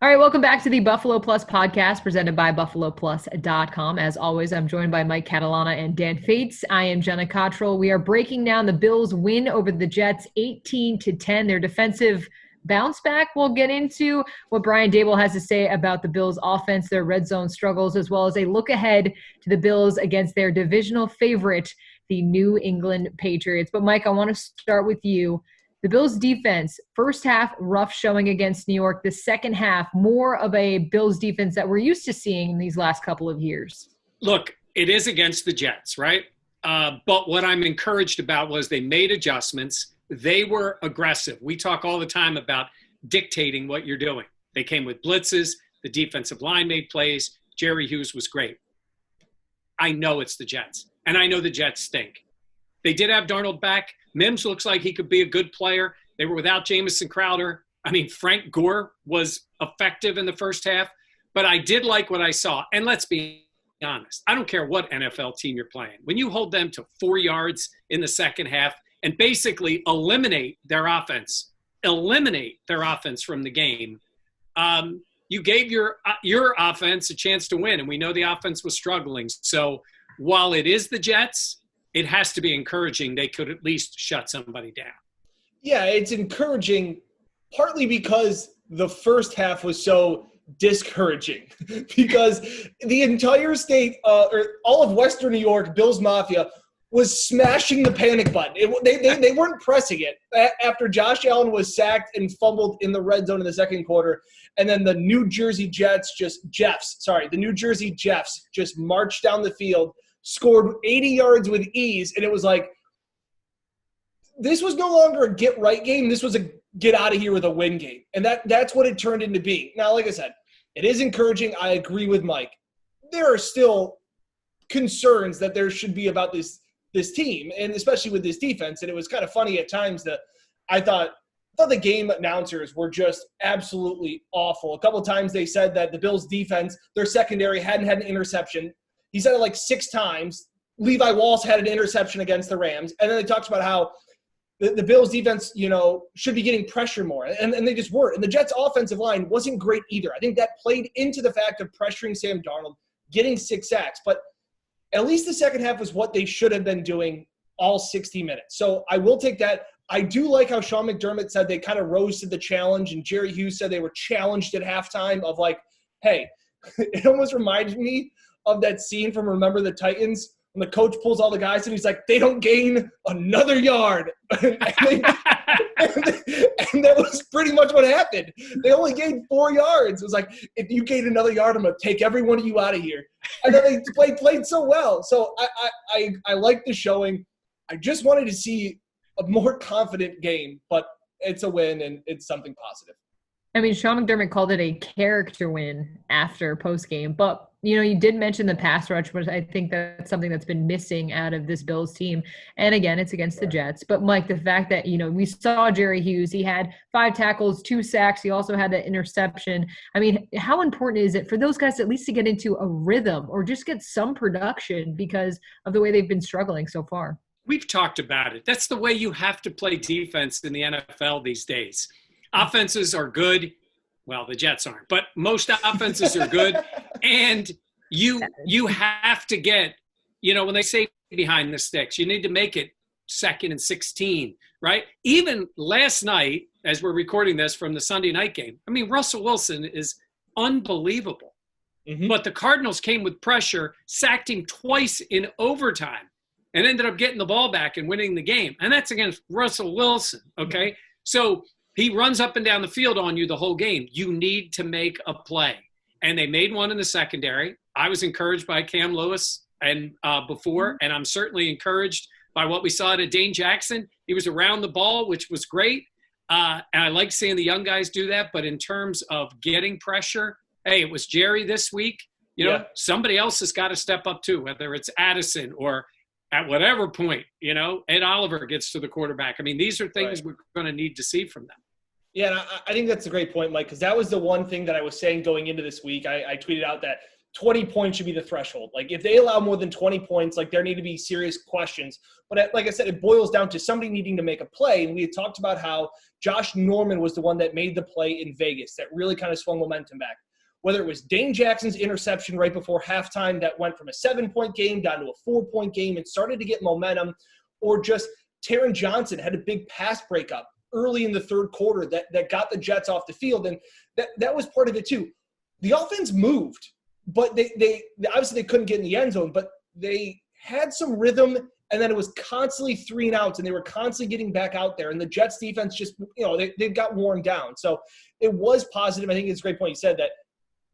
All right, welcome back to the Buffalo Plus podcast presented by BuffaloPlus.com. As always, I'm joined by Mike Catalana and Dan Fetes. I am Jenna Cottrell. We are breaking down the Bills' win over the Jets 18-10. Their defensive bounce back. We'll get into what Brian Daboll has to say about the Bills' offense, their red zone struggles, as well as a look ahead to the Bills against their divisional favorite, the New England Patriots. But Mike, I want to start with you. The Bills defense, first half, rough showing against New York. The second half, more of a Bills defense that we're used to seeing in these last couple of years. Look, it is against the Jets, right? But what I'm encouraged about was they made adjustments. They were aggressive. We talk all the time about dictating what you're doing. They came with blitzes. The defensive line made plays. Jerry Hughes was great. I know it's the Jets, and I know the Jets stink. They did have Darnold back. Mims looks like he could be a good player. They were without Jamison Crowder. I mean, Frank Gore was effective in the first half. But I did like what I saw. And let's be honest. I don't care what NFL team you're playing. When you hold them to 4 yards in the second half and basically eliminate their offense from the game, you gave your offense a chance to win. And we know the offense was struggling. So while it is the Jets, it has to be encouraging they could at least shut somebody down. Yeah, it's encouraging partly because the first half was so discouraging because the entire state or all of Western New York, Bills Mafia, was smashing the panic button. They weren't pressing it after Josh Allen was sacked and fumbled in the red zone in the second quarter. And then the New Jersey Jeffs just marched down the field, scored 80 yards with ease, and it was like, this was no longer a get-right game. This was a get-out-of-here with a win game. And that's what it turned into being. Now, like I said, it is encouraging. I agree with Mike. There are still concerns that there should be about this team, and especially with this defense. And it was kind of funny at times that I thought the game announcers were just absolutely awful. A couple of times they said that the Bills' defense, their secondary, hadn't had an interception. He said it like 6 times. Levi Walsh had an interception against the Rams. And then they talked about how the Bills defense, should be getting pressure more. And they just weren't. And the Jets offensive line wasn't great either. I think that played into the fact of pressuring Sam Darnold, getting 6 sacks. But at least the second half was what they should have been doing all 60 minutes. So I will take that. I do like how Sean McDermott said they kind of rose to the challenge. And Jerry Hughes said they were challenged at halftime of like, hey, it almost reminded me of that scene from Remember the Titans when the coach pulls all the guys and he's like, they don't gain another yard. and that was pretty much what happened. They only gained 4 yards. It was like, if you gain another yard, I'm going to take every one of you out of here. And then they played so well. So I like the showing. I just wanted to see a more confident game, but it's a win and it's something positive. I mean, Sean McDermott called it a character win after postgame, but you did mention the pass rush, which I think that's something that's been missing out of this Bills team. And again, it's against the Jets. But Mike, the fact that, we saw Jerry Hughes, he had 5 tackles, 2 sacks. He also had that interception. I mean, how important is it for those guys at least to get into a rhythm or just get some production because of the way they've been struggling so far? We've talked about it. That's the way you have to play defense in the NFL these days. Offenses are good. Well, the Jets aren't, but most offenses are good. And you have to get, when they say behind the sticks, you need to make it 2nd and 16, right? Even last night, as we're recording this from the Sunday night game, I mean, Russell Wilson is unbelievable. Mm-hmm. But the Cardinals came with pressure, sacked him twice in overtime, and ended up getting the ball back and winning the game. And that's against Russell Wilson, okay? Mm-hmm. So he runs up and down the field on you the whole game. You need to make a play. And they made one in the secondary. I was encouraged by Cam Lewis before, and I'm certainly encouraged by what we saw at Dane Jackson. He was around the ball, which was great. And I like seeing the young guys do that. But in terms of getting pressure, hey, it was Jerry this week. Somebody else has got to step up too, whether it's Addison or at whatever point, Ed Oliver gets to the quarterback. I mean, these are things we're going to need to see from them. Yeah, and I think that's a great point, Mike, because that was the one thing that I was saying going into this week. I tweeted out that 20 points should be the threshold. Like if they allow more than 20 points, like there need to be serious questions. But like I said, it boils down to somebody needing to make a play. And we had talked about how Josh Norman was the one that made the play in Vegas that really kind of swung momentum back. Whether it was Dane Jackson's interception right before halftime that went from a 7-point game down to a 4-point game and started to get momentum, or just Taron Johnson had a big pass breakup early in the third quarter that got the Jets off the field. And that was part of it too. The offense moved, but they obviously they couldn't get in the end zone, but they had some rhythm, and then it was constantly 3 and outs, and they were constantly getting back out there. And the Jets defense just, they got worn down. So it was positive. I think it's a great point you said that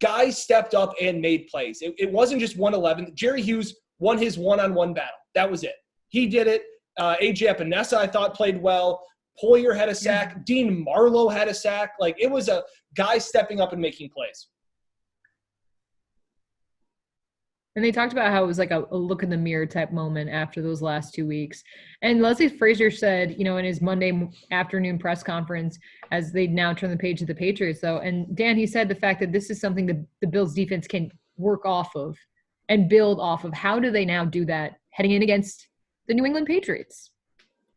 guys stepped up and made plays. It wasn't just 111. Jerry Hughes won his one-on-one battle. That was it. He did it. A.J. Epinesa, I thought, played well. Poyer had a sack. Dean Marlowe had a sack. Like, it was a guy stepping up and making plays. And they talked about how it was like a look in the mirror type moment after those last 2 weeks. And Leslie Frazier said, in his Monday afternoon press conference, as they now turn the page to the Patriots, though, and Dan, he said the fact that this is something the Bills defense can work off of and build off of. How do they now do that heading in against the New England Patriots?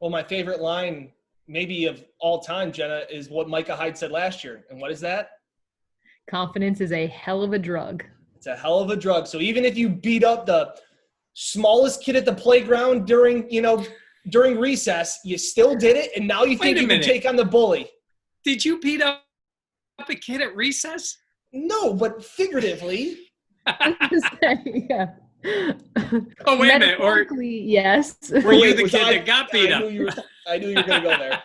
Well, my favorite line maybe of all time, Jenna, is what Micah Hyde said last year. And what is that? Confidence is a hell of a drug. It's a hell of a drug. So even if you beat up the smallest kid at the playground during recess, you still did it, and now you think you can take on the bully. Did you beat up a kid at recess? No, but figuratively. Yeah. Oh, wait a minute. Or yes. Were you the kid that got beat up? I knew you were going to go there.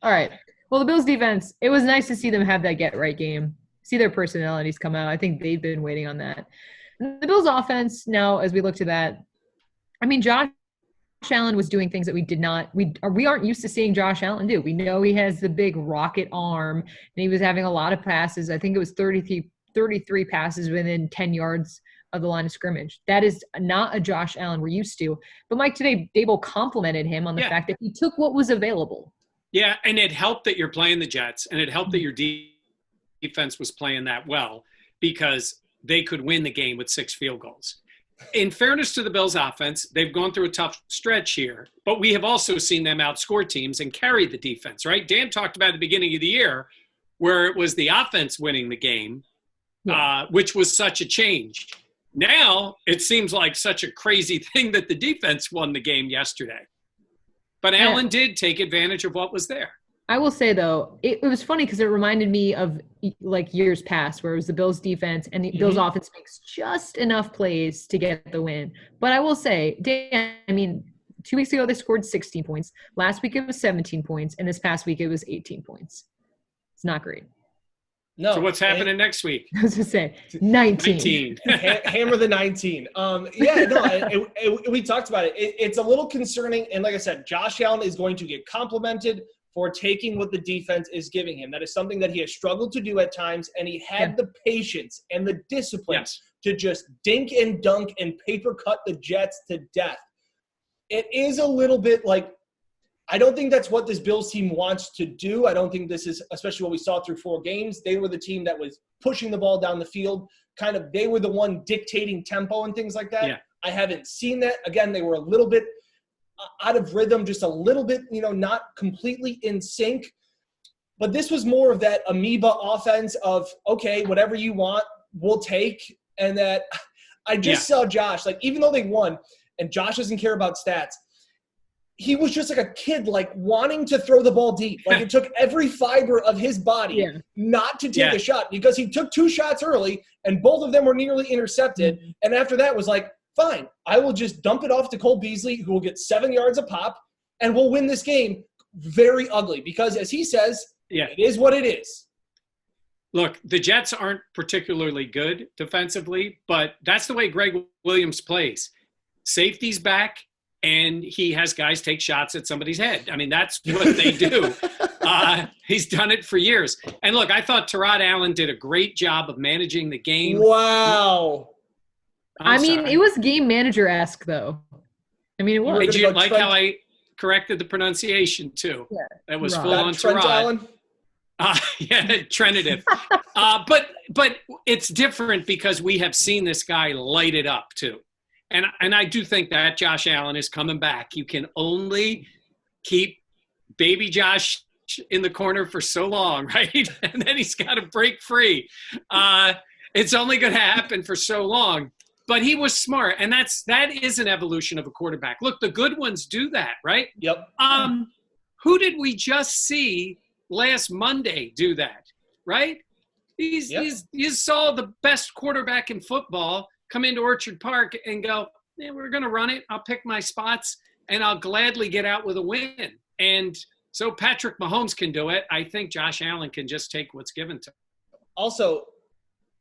All right. Well, the Bills defense, it was nice to see them have that get-right game. See their personalities come out. I think they've been waiting on that. And the Bills offense, now as we look to that, I mean, Josh Allen was doing things that we aren't used to seeing Josh Allen do. We know he has the big rocket arm, and he was having a lot of passes. I think it was 33 passes within 10 yards of the line of scrimmage. That is not a Josh Allen we're used to. But Mike, today, Dable complimented him on the fact that he took what was available. Yeah, and it helped that you're playing the Jets, and it helped that your defense was playing that well, because they could win the game with 6 field goals. In fairness to the Bills offense, they've gone through a tough stretch here, but we have also seen them outscore teams and carry the defense, right? Dan talked about at the beginning of the year where it was the offense winning the game, which was such a change. Now it seems like such a crazy thing that the defense won the game yesterday. But Allen did take advantage of what was there. I will say, though, it was funny because it reminded me of like years past where it was the Bills defense and the Bills offense makes just enough plays to get the win. But I will say, Dan, 2 weeks ago they scored 16 points. Last week it was 17 points. And this past week it was 18 points. It's not great. No. So what's happening next week? I was going to say 19. Hammer the 19. We talked about it. It's a little concerning. And like I said, Josh Allen is going to get complimented for taking what the defense is giving him. That is something that he has struggled to do at times, and he had the patience and the discipline to just dink and dunk and paper cut the Jets to death. It is a little bit like, I don't think that's what this Bills team wants to do. I don't think this is, especially what we saw through 4 games. They were the team that was pushing the ball down the field. They were the one dictating tempo and things like that. Yeah. I haven't seen that. Again, they were a little bit out of rhythm, just a little bit, not completely in sync. But this was more of that amoeba offense of, okay, whatever you want, we'll take. And that I just saw Josh, like, even though they won, and Josh doesn't care about stats, he was just like a kid, like wanting to throw the ball deep. Like it took every fiber of his body not to take a shot, because he took 2 shots early and both of them were nearly intercepted. And after that was like, fine, I will just dump it off to Cole Beasley, who will get 7 yards a pop, and we'll win this game very ugly. Because as he says, it is what it is. Look, the Jets aren't particularly good defensively, but that's the way Greg Williams plays. Safety's back, and he has guys take shots at somebody's head. I mean, that's what they do. He's done it for years. And look, I thought Tyrod Allen did a great job of managing the game. Wow. It was game manager-esque, though. It was. Did you like how I corrected the pronunciation, too? Yeah. That was full on Tyrod. Allen? Trentative. But but it's different because we have seen this guy light it up too. And I do think that Josh Allen is coming back. You can only keep baby Josh in the corner for so long, right? And then he's got to break free. It's only going to happen for so long. But he was smart, and that is an evolution of a quarterback. Look, the good ones do that, right? Yep. Who did we just see last Monday do that, right? You saw the best quarterback in football come into Orchard Park and go, we're going to run it. I'll pick my spots, and I'll gladly get out with a win. And so Patrick Mahomes can do it. I think Josh Allen can just take what's given to him. Also,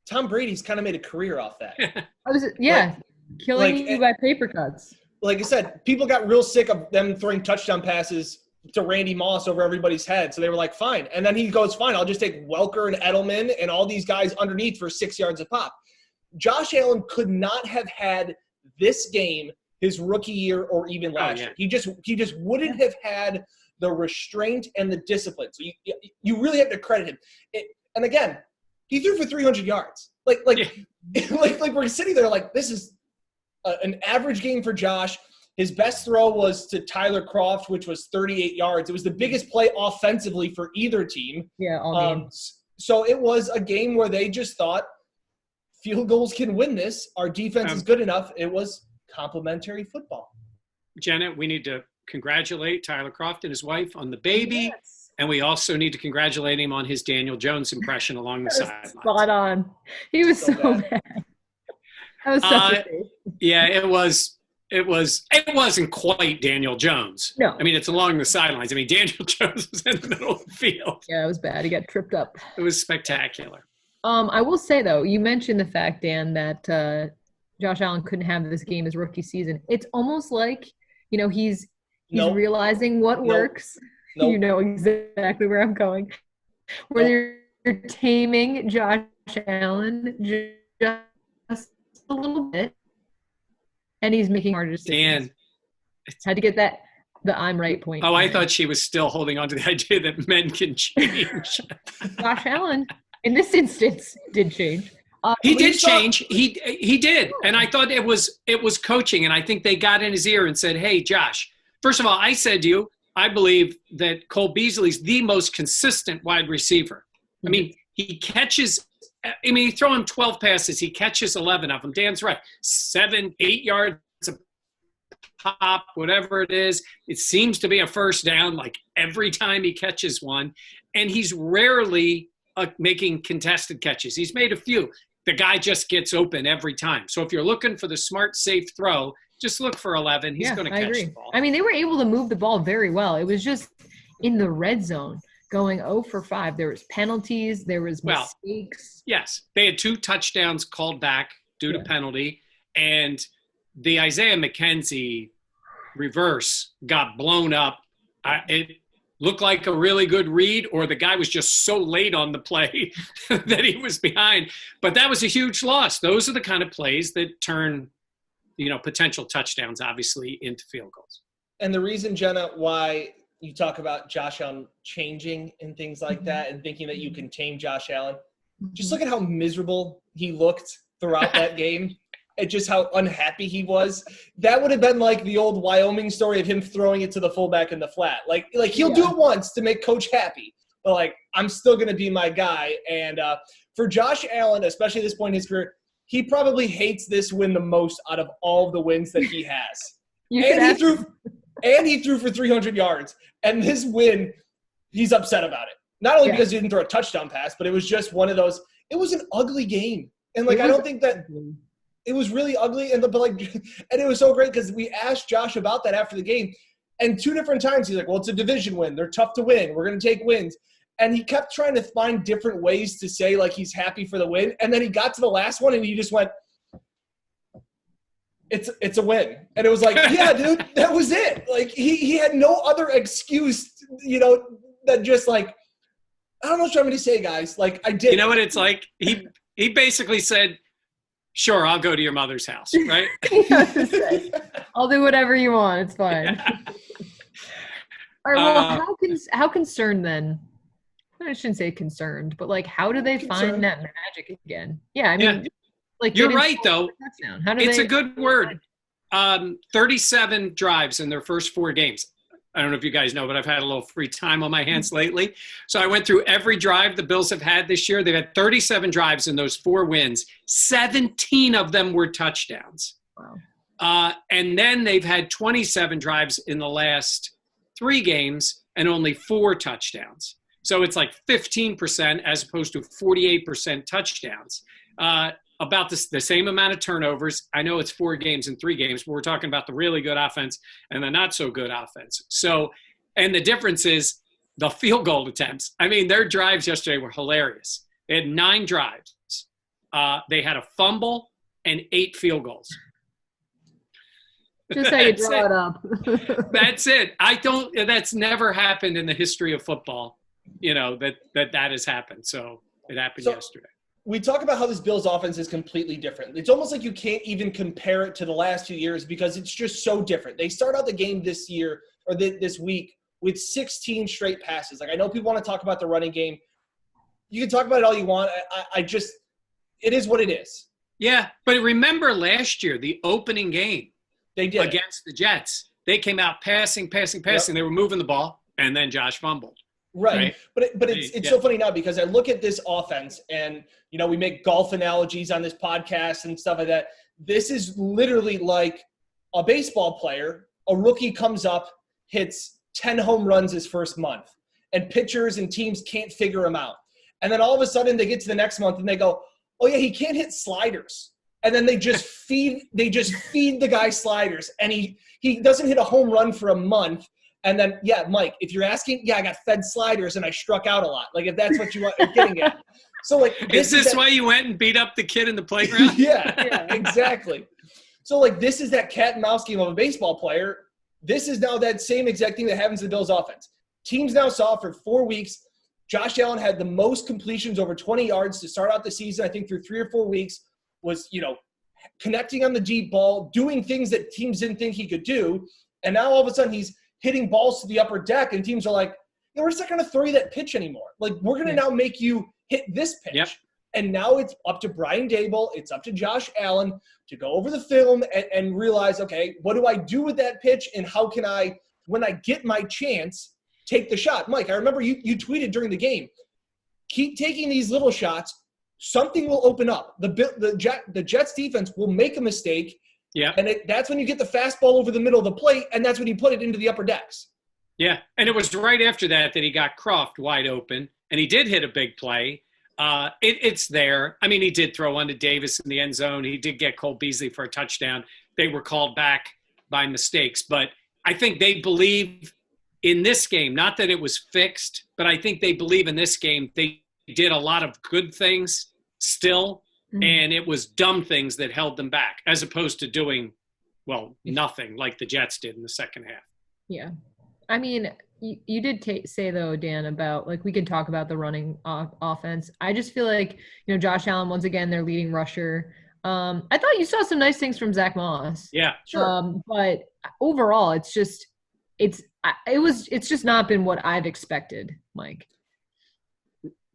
Tom Brady's kind of made a career off that. Killing you by paper cuts. Like I said, people got real sick of them throwing touchdown passes to Randy Moss over everybody's head. So they were like, fine. And then he goes, fine, I'll just take Welker and Edelman and all these guys underneath for 6 yards a pop. Josh Allen could not have had this game his rookie year or even last year. He just wouldn't have had the restraint and the discipline. So you really have to credit him. And again, he threw for 300 yards. Like we're sitting there like, this is an average game for Josh. His best throw was to Tyler Kroft, which was 38 yards. It was the biggest play offensively for either team. Yeah, all game. So it was a game where they just thought field goals can win this. Our defense is good enough. It was complimentary football. Jenna, we need to congratulate Tyler Kroft and his wife on the baby. Yes. And we also need to congratulate him on his Daniel Jones impression along the sidelines. Spot on. He was so bad. That was such a face. Yeah, it wasn't quite Daniel Jones. No. I mean, it's along the sidelines. I mean, Daniel Jones was in the middle of the field. Yeah, it was bad. He got tripped up. It was spectacular. I will say, though, you mentioned the fact, Dan, that Josh Allen couldn't have this game his rookie season. It's almost like, he's realizing what works. Nope. You know exactly where I'm going. Where you're taming Josh Allen just a little bit, and he's making harder decisions. Dan, had to get the I'm right point. Oh, I thought she was still holding on to the idea that men can change. Josh Allen, in this instance, did change. He did change. He did, and I thought it was coaching, and I think they got in his ear and said, "Hey, Josh. First of all, I said to you, I believe that Cole Beasley's the most consistent wide receiver. I mean, he you throw him 12 passes, he catches 11 of them. Dan's right. 7, 8 yards a pop, whatever it is. It seems to be a first down like every time he catches one. And he's rarely making contested catches. He's made a few. The guy just gets open every time. So if you're looking for the smart, safe throw, just look for 11. He's going to catch the ball. I mean, they were able to move the ball very well. It was just in the red zone going 0 for 5. There was penalties. There was mistakes. Yes. They had 2 touchdowns called back due to penalty. And the Isaiah McKenzie reverse got blown up. It looked like a really good read, or the guy was just so late on the play that he was behind. But that was a huge loss. Those are the kind of plays that turn – potential touchdowns, obviously, into field goals. And the reason, Jenna, why you talk about Josh Allen changing and things like that and thinking that you can tame Josh Allen, just look at how miserable he looked throughout that game and just how unhappy he was. That would have been like the old Wyoming story of him throwing it to the fullback in the flat. Like he'll do it once to make coach happy, but I'm still going to be my guy. And for Josh Allen, especially at this point in his career, he probably hates this win the most out of all of the wins that he has. He threw for 300 yards. And this win, he's upset about it. Not only because he didn't throw a touchdown pass, but it was just one of those – it was an ugly game. And, I don't think that – it was really ugly. And it was so great because we asked Josh about that after the game. And 2 different times he's like, well, it's a division win. They're tough to win. We're going to take wins. And he kept trying to find different ways to say, he's happy for the win. And then he got to the last one, and he just went, it's a win. And it was like, yeah, dude, that was it. He had no other excuse, that just, I don't know what you're trying to say, guys. I did. You know what it's like? He basically said, sure, I'll go to your mother's house, right? I'll do whatever you want. It's fine. All right, well, how concerned then I shouldn't say concerned, but like, how do they find that magic again? Yeah, I mean, like you're right though. How do it's a good word. 37 drives in their first 4 games. I don't know if you guys know, but I've had a little free time on my hands lately. So I went through every drive the Bills have had this year. They've had 37 drives in those 4 wins. 17 of them were touchdowns. Wow. And then they've had 27 drives in the last 3 games and only 4 touchdowns. So it's like 15% as opposed to 48% touchdowns. About the same amount of turnovers. I know it's 4 games and 3 games, but we're talking about the really good offense and the not so good offense. So, and the difference is the field goal attempts. I mean, their drives yesterday were hilarious. They had 9 drives. They had a fumble and 8 field goals. Just how you draw it up. That's it. That's never happened in the history of football, that has happened. So it happened yesterday. We talk about how this Bills offense is completely different. It's almost like you can't even compare it to the last 2 years because it's just so different. They start out the game this year or this week with 16 straight passes. Like, I know people want to talk about the running game. You can talk about it all you want. It is what it is. Yeah, but remember last year, the opening game they did against the Jets. They came out passing. Yep. They were moving the ball, and then Josh fumbled. Right. But it's so funny now because I look at this offense and, we make golf analogies on this podcast and stuff like that. This is literally like a baseball player. A rookie comes up, hits 10 home runs his first month, and pitchers and teams can't figure him out. And then all of a sudden they get to the next month and they go, oh yeah, he can't hit sliders. And then they just feed the guy sliders and he doesn't hit a home run for a month. And then, Mike, if you're asking, I got fed sliders and I struck out a lot. Like, if that's what you are getting at. So, like, is this why you went and beat up the kid in the playground? yeah, exactly. So, like, this is that cat and mouse game of a baseball player. This is now that same exact thing that happens to the Bills offense. Teams now saw for 4 weeks, Josh Allen had the most completions over 20 yards to start out the season. I think through 3 or 4 weeks was, connecting on the deep ball, doing things that teams didn't think he could do. And now all of a sudden he's hitting balls to the upper deck, and teams are like, we're just not going to throw you that pitch anymore. Like, we're going to now make you hit this pitch. Yep. And now it's up to Brian Dable, it's up to Josh Allen to go over the film and realize, okay, what do I do with that pitch, and how can I, when I get my chance, take the shot? Mike, I remember you tweeted during the game, keep taking these little shots, something will open up. The Jets defense will make a mistake. Yeah, and that's when you get the fastball over the middle of the plate, and that's when you put it into the upper decks. Yeah, and it was right after that he got Croft wide open, and he did hit a big play. It's there. I mean, he did throw one to Davis in the end zone. He did get Cole Beasley for a touchdown. They were called back by mistakes. But I think they believe in this game, not that it was fixed, but I think they believe in this game they did a lot of good things still. Mm-hmm. And it was dumb things that held them back as opposed to doing, nothing like the Jets did in the second half. Yeah. I mean, you did say, though, Dan, about, like, we could talk about the running offense. I just feel like, Josh Allen, once again, their leading rusher. I thought you saw some nice things from Zach Moss. Yeah, sure. But overall, it's just not been what I've expected, Mike.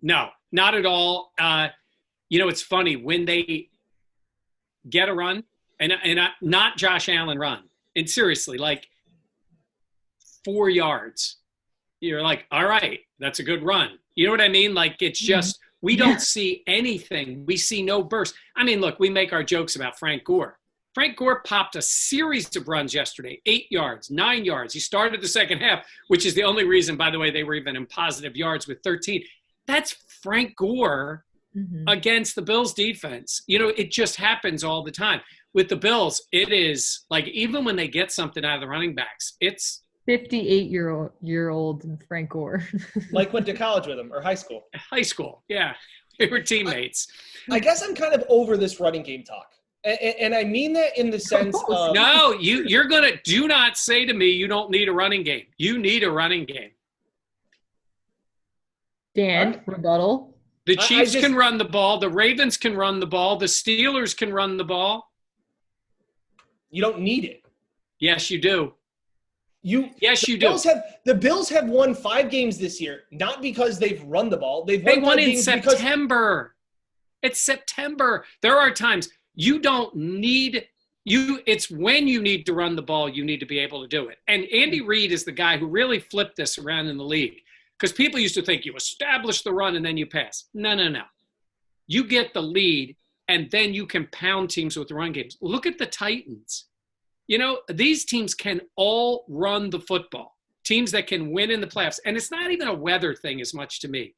No, not at all. It's funny when they get a run and not Josh Allen run. And seriously, like 4 yards, you're like, all right, that's a good run. You know what I mean? Like, it's just, we don't see anything. We see no burst. I mean, look, we make our jokes about Frank Gore. Frank Gore popped a series of runs yesterday, 8 yards, 9 yards. He started the second half, which is the only reason, by the way, they were even in positive yards with 13. That's Frank Gore against the Bills defense. It just happens all the time. With the Bills, it is like, even when they get something out of the running backs, it's 58-year-old Frank Gore. Mike went to college with him, or high school. High school, yeah. They were teammates. I guess I'm kind of over this running game talk. And I mean that in the sense of... No, you're going to... Do not say to me you don't need a running game. You need a running game. Dan, rebuttal. The Chiefs can run the ball. The Ravens can run the ball. The Steelers can run the ball. You don't need it. Yes, you do. Yes, you do. The Bills have won 5 games this year, not because they've run the ball. They won in September. It's September. There are times you don't need it's when you need to run the ball, you need to be able to do it. And Andy Reid is the guy who really flipped this around in the league, because people used to think you establish the run and then you pass. No. You get the lead, and then you can pound teams with the run games. Look at the Titans. These teams can all run the football. Teams that can win in the playoffs. And it's not even a weather thing as much to me.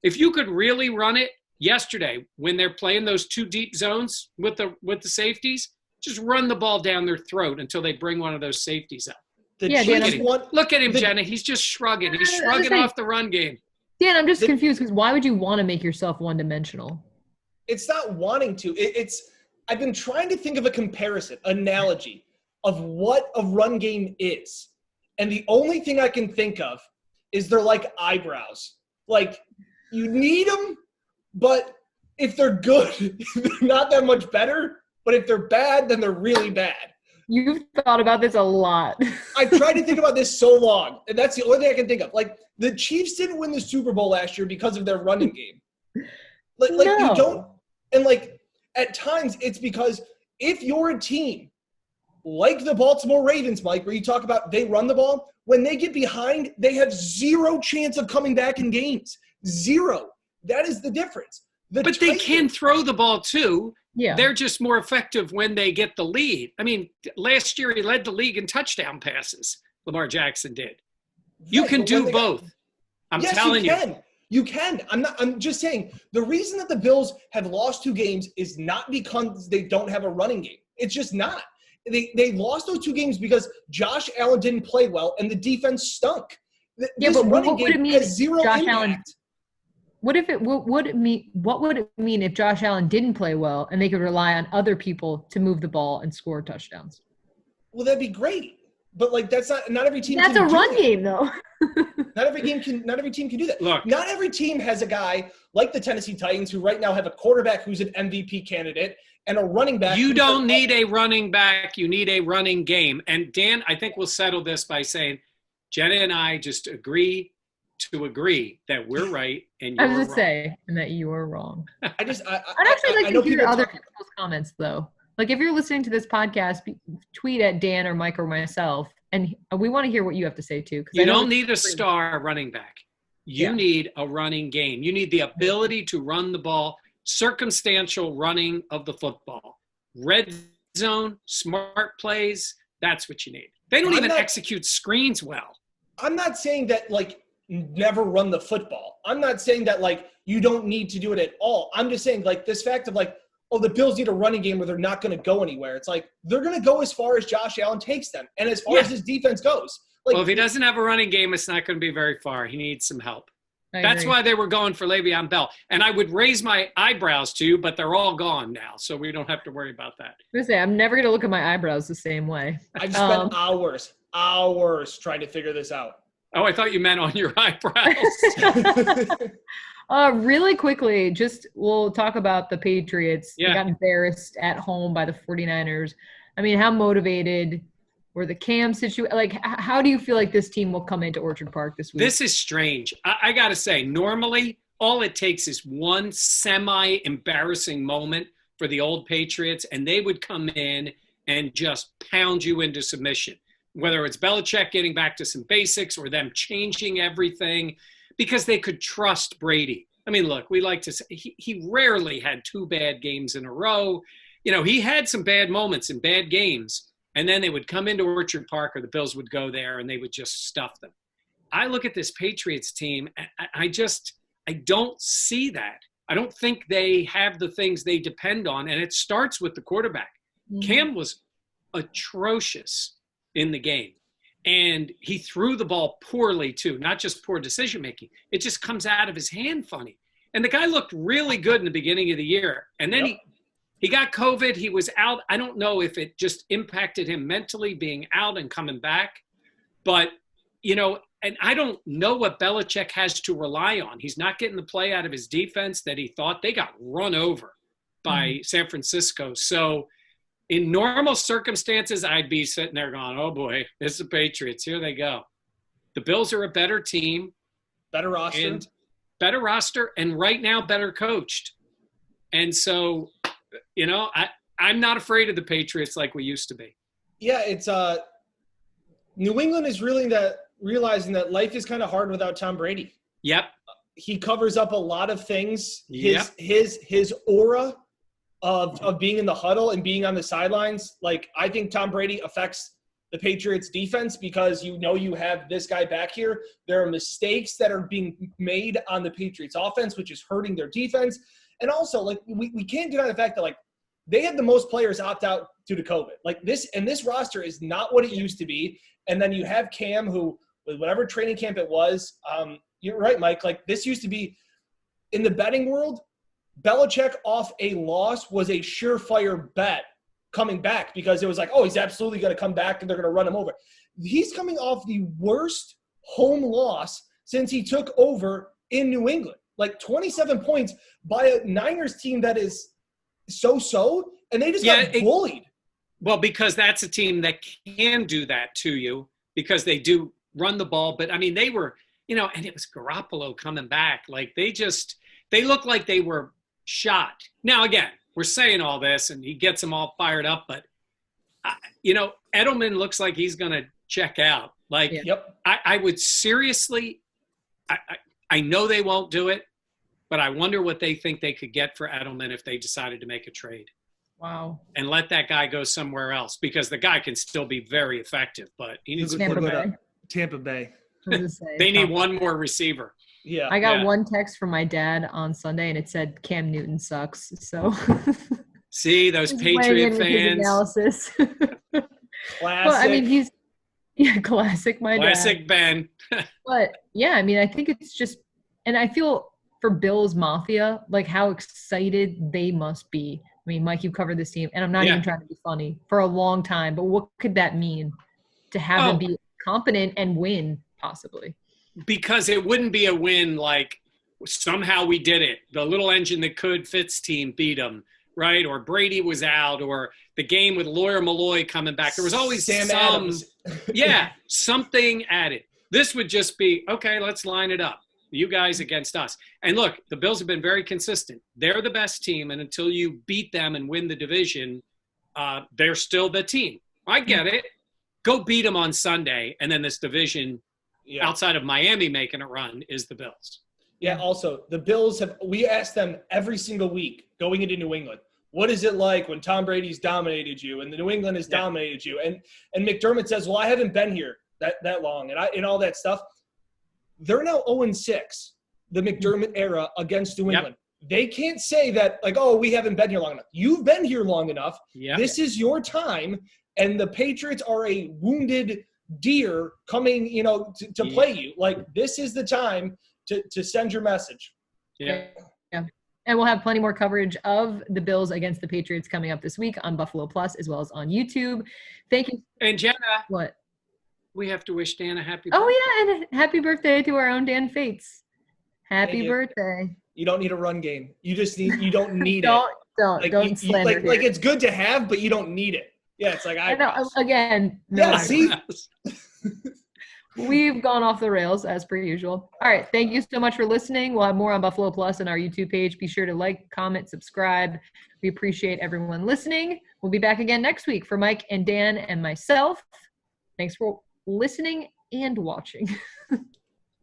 If you could really run it yesterday when they're playing those 2 deep zones with the safeties, just run the ball down their throat until they bring one of those safeties up. Look at him, Jenna. He's just shrugging. He's shrugging off the run game. Dan, I'm just confused, because why would you want to make yourself one-dimensional? It's not wanting to. I've been trying to think of a comparison, analogy of what a run game is. And the only thing I can think of is they're like eyebrows. Like, you need them, but if they're good, they're not that much better. But if they're bad, then they're really bad. You've thought about this a lot. I've tried to think about this so long, and that's the only thing I can think of. Like, the Chiefs didn't win the Super Bowl last year because of their running game. You don't – and, at times it's because if you're a team like the Baltimore Ravens, Mike, where you talk about they run the ball, when they get behind, they have 0 chance of coming back in games. 0. That is the difference. But they can throw the ball too. Yeah. They're just more effective when they get the lead. I mean, last year he led the league in touchdown passes. Lamar Jackson did. You can do both. I'm telling you. You can. I'm just saying, the reason that the Bills have lost 2 games is not because they don't have a running game. It's just not. They lost those 2 games because Josh Allen didn't play well and the defense stunk. This running game has 0 impact. What would it mean if Josh Allen didn't play well and they could rely on other people to move the ball and score touchdowns? Well, that'd be great. But that's not every team. That's a run game, though. Not every team can do that. Look, not every team has a guy like the Tennessee Titans, who right now have a quarterback who's an MVP candidate and a running back. You don't need a running back. You need a running game. And Dan, I think we'll settle this by saying Jenna and I just agree that we're right and you're wrong. I was just saying that you are wrong. I'd actually like to hear other people's comments, though. Like, if you're listening to this podcast, tweet at Dan or Mike or myself, and we want to hear what you have to say, too. You don't need a star running back. You need a running game. You need the ability to run the ball, circumstantial running of the football. Red zone, smart plays, that's what you need. They don't even execute screens well. I'm not saying that, never run the football. I'm not saying that, you don't need to do it at all. I'm just saying, this fact of, the Bills need a running game where they're not going to go anywhere. It's they're going to go as far as Josh Allen takes them and as far as his defense goes. Well, if he doesn't have a running game, it's not going to be very far. He needs some help. That's why they were going for Le'Veon Bell. And I would raise my eyebrows to you, but they're all gone now, so we don't have to worry about that. I'm never going to look at my eyebrows the same way. I've spent hours trying to figure this out. Oh, I thought you meant on your eyebrows. Really quickly, we'll talk about the Patriots. Yeah. They got embarrassed at home by the 49ers. I mean, how motivated were the Cam situation? How do you feel like this team will come into Orchard Park this week? This is strange. I got to say, normally all it takes is one semi-embarrassing moment for the old Patriots, and they would come in and just pound you into submission, whether it's Belichick getting back to some basics or them changing everything because they could trust Brady. I mean, look, we like to say he rarely had 2 bad games in a row. He had some bad moments in bad games, and then they would come into Orchard Park or the Bills would go there and they would just stuff them. I look at this Patriots team, I don't see that. I don't think they have the things they depend on, and it starts with the quarterback. Mm-hmm. Cam was atrocious in the game. And he threw the ball poorly, too, not just poor decision-making. It just comes out of his hand funny. And the guy looked really good in the beginning of the year. And then he got COVID. He was out. I don't know if it just impacted him mentally being out and coming back. But, and I don't know what Belichick has to rely on. He's not getting the play out of his defense that he thought. They got run over by San Francisco. So in normal circumstances, I'd be sitting there going, oh boy, it's the Patriots. Here they go. The Bills are a better team. Better roster. And right now better coached. And so, I'm not afraid of the Patriots like we used to be. Yeah, it's New England is realizing that life is kind of hard without Tom Brady. Yep. He covers up a lot of things. Yep. His aura of being in the huddle and being on the sidelines, like I think Tom Brady affects the Patriots defense because you have this guy back here. There are mistakes that are being made on the Patriots offense, which is hurting their defense. And also, like, we can't deny the fact that, like, they had the most players opt out due to COVID. Like, this roster is not what it used to be. And then you have Cam, who, with whatever training camp it was, you're right, Mike, like, this used to be, in the betting world, Belichick off a loss was a surefire bet coming back because it was like, oh, he's absolutely going to come back and they're going to run him over. He's coming off the worst home loss since he took over in New England. Like 27 points by a Niners team that is so-so, and they just got bullied. Well, because that's a team that can do that to you because they do run the ball. But, I mean, they were, and it was Garoppolo coming back. Like, they looked like they were shot. Now, again, we're saying all this, and he gets them all fired up. But, Edelman looks like he's going to check out. Like, yep. I would seriously I know they won't do it, but I wonder what they think they could get for Edelman if they decided to make a trade. Wow. And let that guy go somewhere else because the guy can still be very effective, but he needs to Tampa Bay. They need one more receiver. Yeah. I got one text from my dad on Sunday and it said Cam Newton sucks. So see those Patriot fans. Analysis. Classic. Well, I mean, classic my Classic dad. Ben. But yeah, I mean, I think it's just, and I feel for Bills Mafia, like how excited they must be. I mean, Mike, you've covered this team, and I'm not even trying to be funny, for a long time. But what could that mean to have them be competent and win, possibly? Because it wouldn't be a win like somehow we did it. The little engine that could Fitz team beat them, right? Or Brady was out, or the game with Lawyer Malloy coming back. There was always Sam Adams. Something added. This would just be, okay, let's line it up. You guys against us. And look, the Bills have been very consistent. They're the best team, and until you beat them and win the division, they're still the team. I get it. Go beat them on Sunday, and then this division outside of Miami making a run is the Bills. Yeah, also, the Bills we asked them every single week going into New England, what is it like when Tom Brady's dominated you and the New England has dominated you? And McDermott says, well, I haven't been here that long and all that stuff. They're now 0-6, the McDermott era against New England. They can't say that, like, oh, we haven't been here long enough. You've been here long enough. This is your time, and the Patriots are a wounded deer coming, to play you. Like, this is the time to send your message. Yeah. And we'll have plenty more coverage of the Bills against the Patriots coming up this week on Buffalo Plus as well as on YouTube. Thank you. And Jenna. What? We have to wish Dan a happy birthday. Oh, yeah, and happy birthday to our own Dan Fetes. Happy birthday. You don't need a run game. You don't need don't, it. Don't slander like it's good to have, but you don't need it. Yeah, it's like I know, again. No, see? We've gone off the rails as per usual. All right. Thank you so much for listening. We'll have more on Buffalo Plus on our YouTube page. Be sure to like, comment, subscribe. We appreciate everyone listening. We'll be back again next week for Mike and Dan and myself. Thanks for listening and watching.